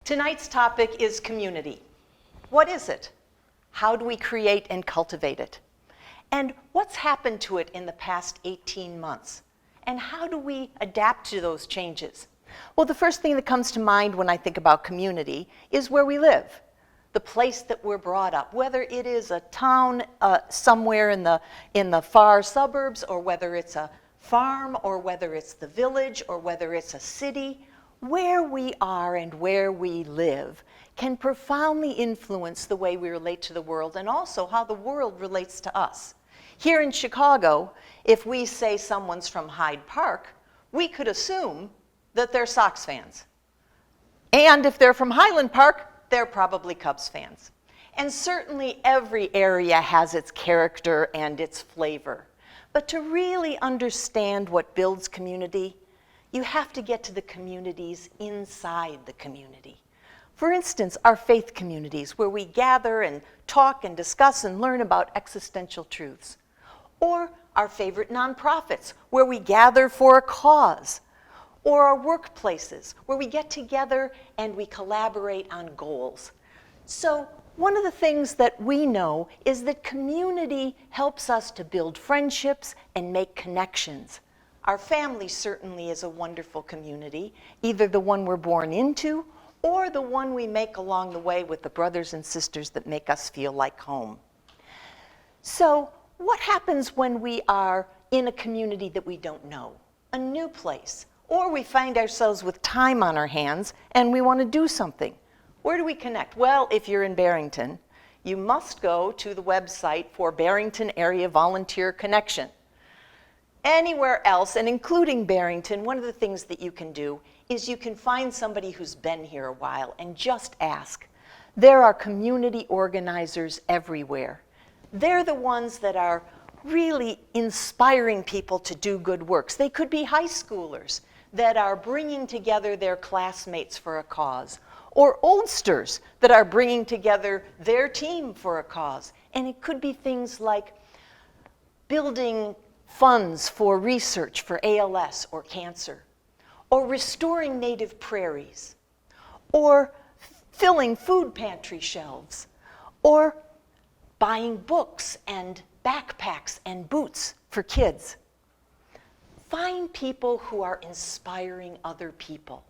Tonight's topic is community. What is it? How do we create and cultivate it? And what's happened to it in the past 18 months? And how do we adapt to those changes? Well, the first thing that comes to mind when I think about community is where we live, the place that we're brought up, whether it is a town somewhere in the far suburbs, or whether it's a farm, or whether it's the village, or whether it's a city. Where we are and where we live can profoundly influence the way we relate to the world and also how the world relates to us. Here in Chicago, if we say someone's from Hyde Park, we could assume that they're Sox fans. And if they're from Highland Park, they're probably Cubs fans. And certainly every area has its character and its flavor. But to really understand what builds community, you have to get to the communities inside the community. For instance, our faith communities, where we gather and talk and discuss and learn about existential truths. Or our favorite nonprofits, where we gather for a cause. Or our workplaces, where we get together and we collaborate on goals. So one of the things that we know is that community helps us to build friendships and make connections. Our family certainly is a wonderful community, either the one we're born into or the one we make along the way with the brothers and sisters that make us feel like home. So what happens when we are in a community that we don't know, a new place, or we find ourselves with time on our hands and we want to do something? Where do we connect? Well, if you're in Barrington, you must go to the website for Barrington Area Volunteer Connection. Anywhere else, and including Barrington, one of the things that you can do is you can find somebody who's been here a while and just ask. There are community organizers everywhere. They're the ones that are really inspiring people to do good works. They could be high schoolers that are bringing together their classmates for a cause, or oldsters that are bringing together their team for a cause. And it could be things like building funds for research for ALS or cancer, or restoring native prairies, or filling food pantry shelves, or buying books and backpacks and boots for kids. Find people who are inspiring other people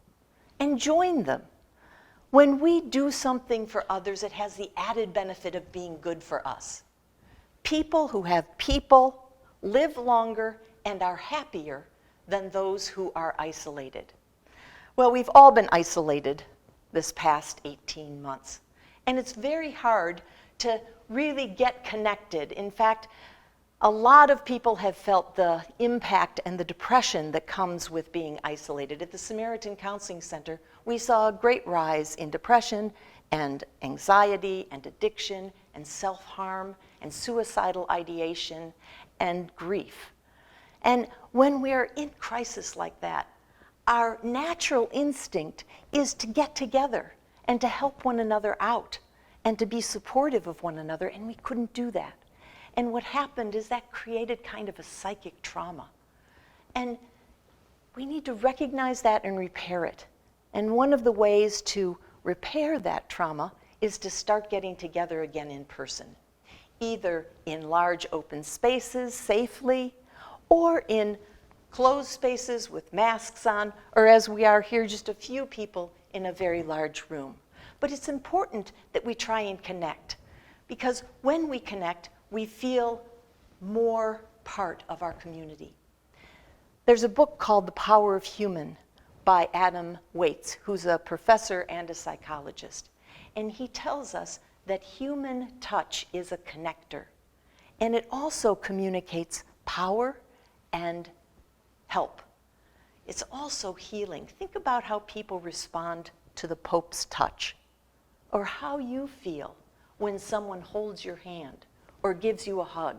and join them. When we do something for others, it has the added benefit of being good for us. People who have people live longer and are happier than those who are isolated. Well, we've all been isolated this past 18 months, and it's very hard to really get connected. In fact, a lot of people have felt the impact and the depression that comes with being isolated. At the Samaritan Counseling Center, we saw a great rise in depression and anxiety and addiction and self-harm and suicidal ideation and grief. And when we're in crisis like that, our natural instinct is to get together and to help one another out and to be supportive of one another, and we couldn't do that. And what happened is that created kind of a psychic trauma. And we need to recognize that and repair it. And one of the ways to repair that trauma is to start getting together again in person, either in large open spaces safely, or in closed spaces with masks on, or as we are here, just a few people in a very large room. But it's important that we try and connect, because when we connect, we feel more part of our community. There's a book called The Power of Human by Adam Waits, who's a professor and a psychologist. And he tells us that human touch is a connector. And it also communicates power and help. It's also healing. Think about how people respond to the Pope's touch, or how you feel when someone holds your hand or gives you a hug.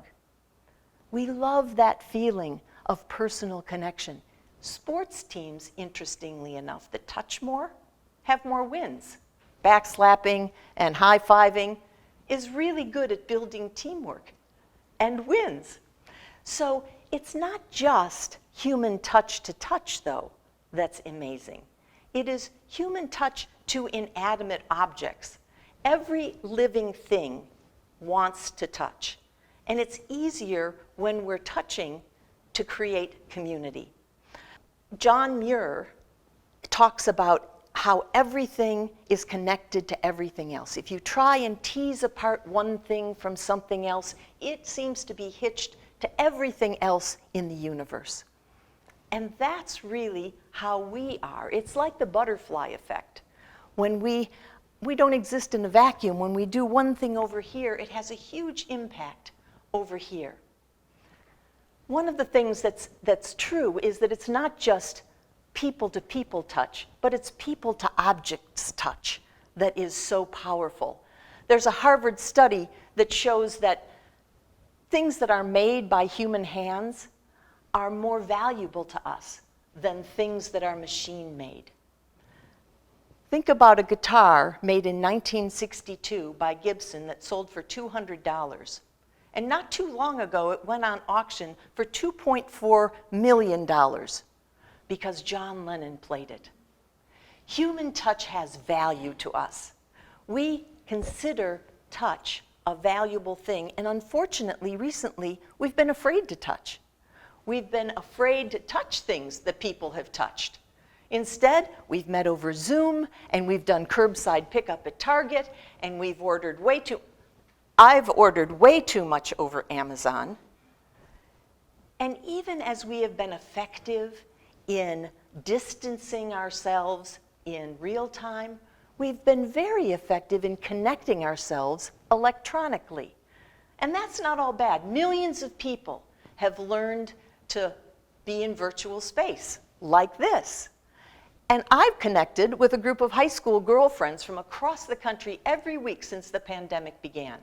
We love that feeling of personal connection. Sports teams, interestingly enough, that touch more have more wins. Backslapping and high-fiving is really good at building teamwork and wins. So it's not just human touch to touch, though, that's amazing. It is human touch to inanimate objects. Every living thing wants to touch. And it's easier when we're touching to create community. John Muir talks about how everything is connected to everything else. If you try and tease apart one thing from something else, it seems to be hitched to everything else in the universe. And that's really how we are. It's like the butterfly effect. When we don't exist in a vacuum. When we do one thing over here, it has a huge impact over here. One of the things that's true is that it's not just people-to-people touch, but it's people-to-objects touch that is so powerful. There's a Harvard study that shows that things that are made by human hands are more valuable to us than things that are machine-made. Think about a guitar made in 1962 by Gibson that sold for $200. And not too long ago, it went on auction for $2.4 million because John Lennon played it. Human touch has value to us. We consider touch a valuable thing, and unfortunately, recently, we've been afraid to touch. We've been afraid to touch things that people have touched. Instead, we've met over Zoom, and we've done curbside pickup at Target, and I've ordered way too much over Amazon. And even as we have been effective in distancing ourselves in real time, we've been very effective in connecting ourselves electronically. And that's not all bad. Millions of people have learned to be in virtual space, like this. And I've connected with a group of high school girlfriends from across the country every week since the pandemic began.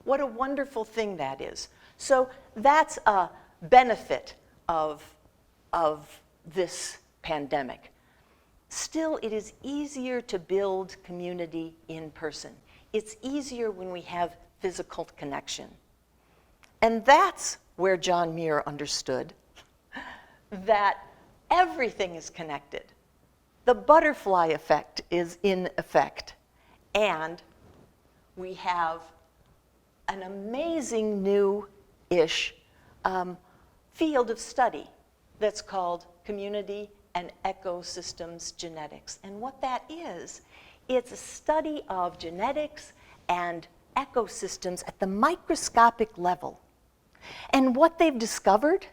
What a wonderful thing that is. So that's a benefit of this pandemic. Still, it is easier to build community in person. It's easier when we have physical connection. And that's where John Muir understood that everything is connected. The butterfly effect is in effect. And we have an amazing new-ish field of study that's called community and ecosystems genetics. And what that is, it's a study of genetics and ecosystems at the microscopic level. And what they've discovered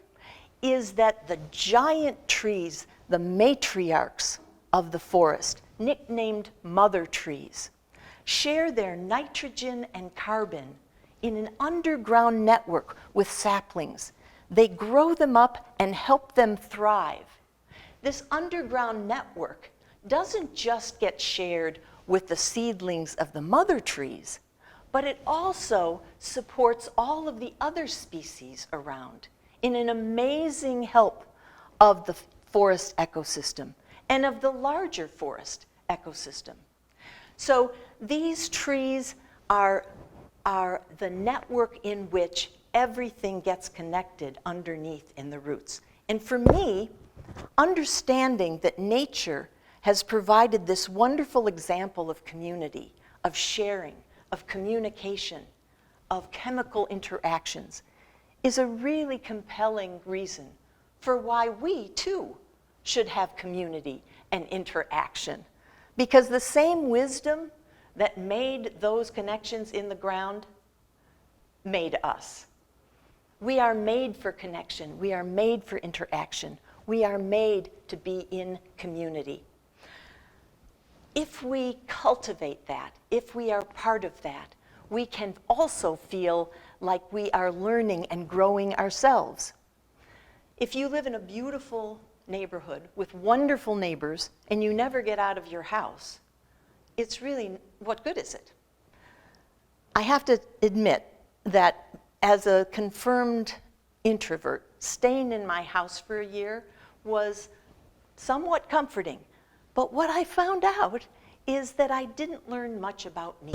is that the giant trees, the matriarchs of the forest, nicknamed mother trees, share their nitrogen and carbon in an underground network with saplings. They grow them up and help them thrive. This underground network doesn't just get shared with the seedlings of the mother trees, but it also supports all of the other species around in an amazing help of the forest ecosystem and of the larger forest ecosystem. So these trees are the network in which everything gets connected underneath in the roots. And for me, understanding that nature has provided this wonderful example of community, of sharing, of communication, of chemical interactions, is a really compelling reason for why we, too, should have community and interaction. Because the same wisdom that made those connections in the ground made us. We are made for connection. We are made for interaction. We are made to be in community. If we cultivate that, if we are part of that, we can also feel like we are learning and growing ourselves. If you live in a beautiful neighborhood with wonderful neighbors and you never get out of your house, it's really, what good is it? I have to admit that as a confirmed introvert, staying in my house for a year was somewhat comforting. But what I found out is that I didn't learn much about me,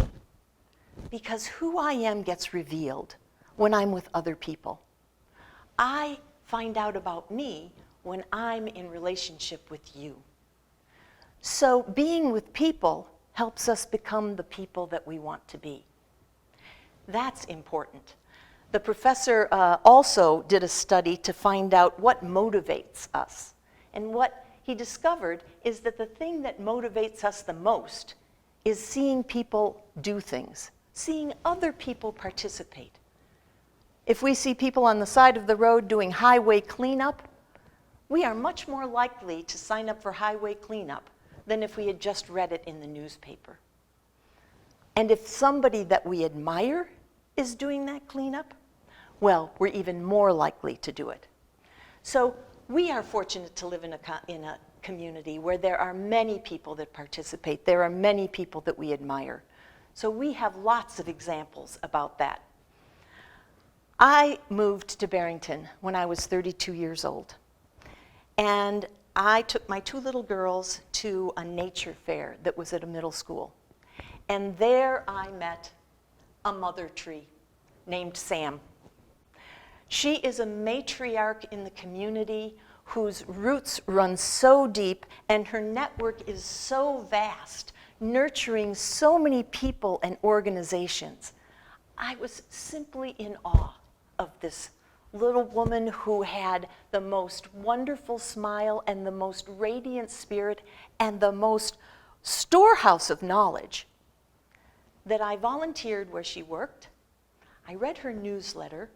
because who I am gets revealed when I'm with other people. I find out about me when I'm in relationship with you. So being with people helps us become the people that we want to be. That's important. The professor also did a study to find out what motivates us. And what he discovered is that the thing that motivates us the most is seeing people do things, seeing other people participate. If we see people on the side of the road doing highway cleanup, we are much more likely to sign up for highway cleanup than if we had just read it in the newspaper. And if somebody that we admire is doing that cleanup, well, we're even more likely to do it. So we are fortunate to live in a community where there are many people that participate. There are many people that we admire. So we have lots of examples about that. I moved to Barrington when I was 32 years old. And I took my two little girls to a nature fair that was at a middle school. And there I met a mother tree named Sam. She is a matriarch in the community whose roots run so deep and her network is so vast, nurturing so many people and organizations. I was simply in awe of this little woman who had the most wonderful smile and the most radiant spirit and the most storehouse of knowledge, that I volunteered where she worked. I read her newsletter.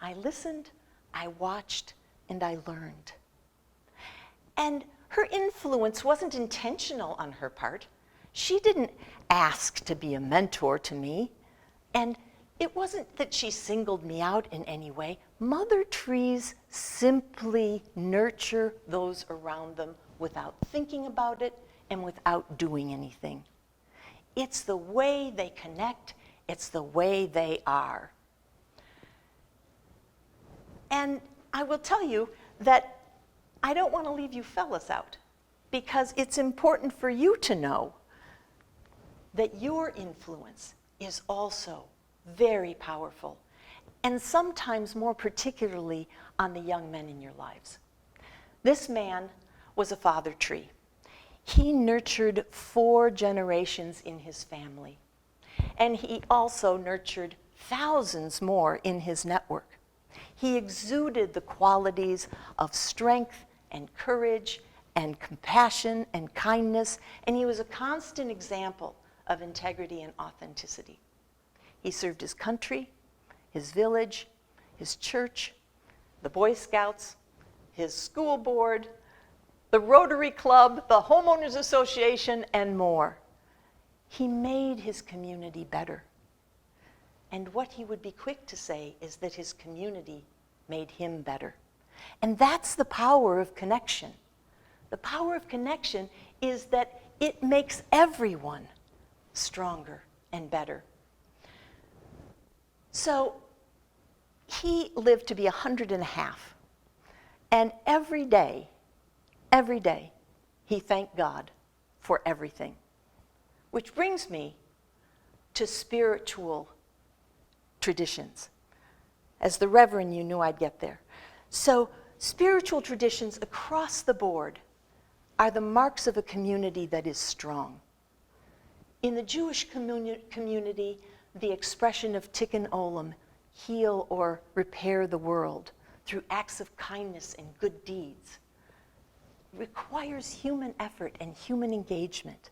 I listened, I watched, and I learned. And her influence wasn't intentional on her part. She didn't ask to be a mentor to me. And it wasn't that she singled me out in any way. Mother trees simply nurture those around them without thinking about it and without doing anything. It's the way they connect. It's the way they are. And I will tell you that I don't want to leave you fellas out, because it's important for you to know that your influence is also very powerful, and sometimes more particularly on the young men in your lives. This man was a father tree. He nurtured 4 generations in his family, and he also nurtured thousands more in his network. He exuded the qualities of strength and courage and compassion and kindness, and he was a constant example of integrity and authenticity. He served his country, his village, his church, the Boy Scouts, his school board, the Rotary Club, the Homeowners Association, and more. He made his community better. And what he would be quick to say is that his community made him better. And that's the power of connection. The power of connection is that it makes everyone stronger and better. So he lived to be 100 and a half. And every day, he thanked God for everything. Which brings me to spiritual traditions. As the Reverend, you knew I'd get there. So spiritual traditions across the board are the marks of a community that is strong. In the Jewish community, the expression of tikkun olam, heal or repair the world through acts of kindness and good deeds, requires human effort and human engagement.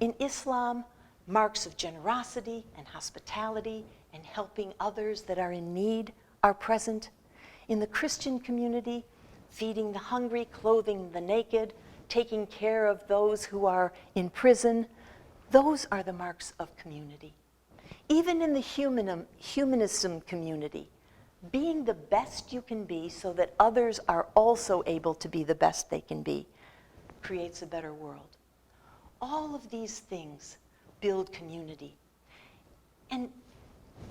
In Islam, marks of generosity and hospitality and helping others that are in need are present. In the Christian community, feeding the hungry, clothing the naked, taking care of those who are in prison, those are the marks of community. Even in the humanism community, being the best you can be so that others are also able to be the best they can be creates a better world. All of these things build community. And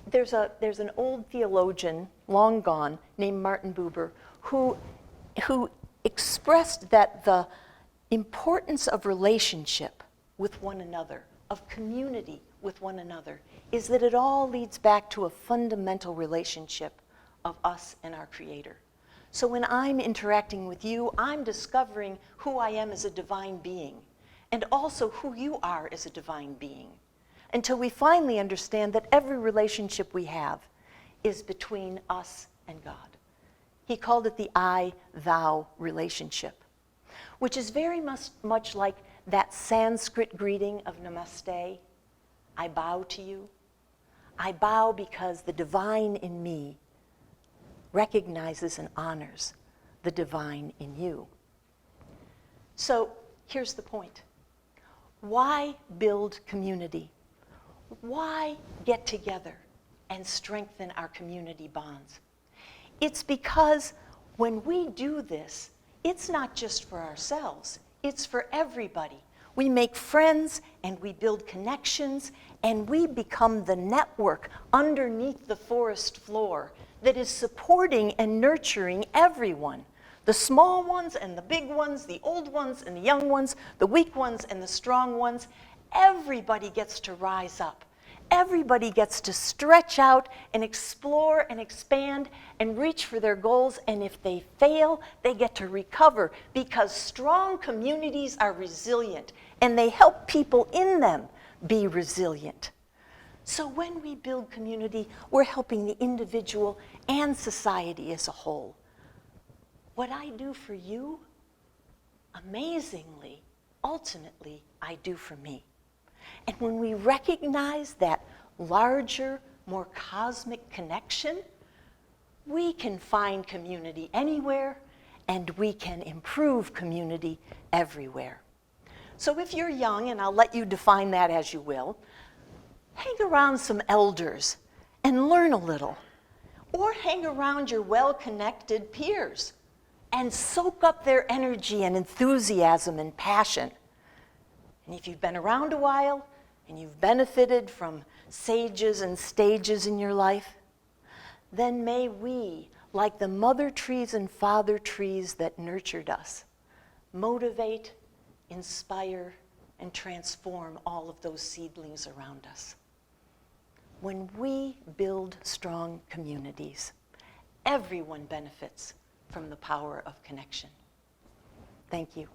there's an old theologian, long gone, named Martin Buber, who expressed that the importance of relationship with one another, of community with one another, is that it all leads back to a fundamental relationship of us and our Creator. So when I'm interacting with you, I'm discovering who I am as a divine being. and also who you are as a divine being, until we finally understand that every relationship we have is between us and God. He called it the I-thou relationship, which is very much like that Sanskrit greeting of namaste. I bow to you. I bow because the divine in me recognizes and honors the divine in you. So here's the point. Why build community? Why get together and strengthen our community bonds? It's because when we do this, it's not just for ourselves, it's for everybody. We make friends and we build connections and we become the network underneath the forest floor that is supporting and nurturing everyone. The small ones and the big ones, the old ones and the young ones, the weak ones and the strong ones. Everybody gets to rise up. Everybody gets to stretch out and explore and expand and reach for their goals. And if they fail, they get to recover, because strong communities are resilient and they help people in them be resilient. So when we build community, we're helping the individual and society as a whole. What I do for you, amazingly, ultimately, I do for me. And when we recognize that larger, more cosmic connection, we can find community anywhere, and we can improve community everywhere. So if you're young, and I'll let you define that as you will, hang around some elders and learn a little. Or hang around your well-connected peers and soak up their energy and enthusiasm and passion. And if you've been around a while and you've benefited from sages and stages in your life, then may we, like the mother trees and father trees that nurtured us, motivate, inspire, and transform all of those seedlings around us. When we build strong communities, everyone benefits from the power of connection. Thank you.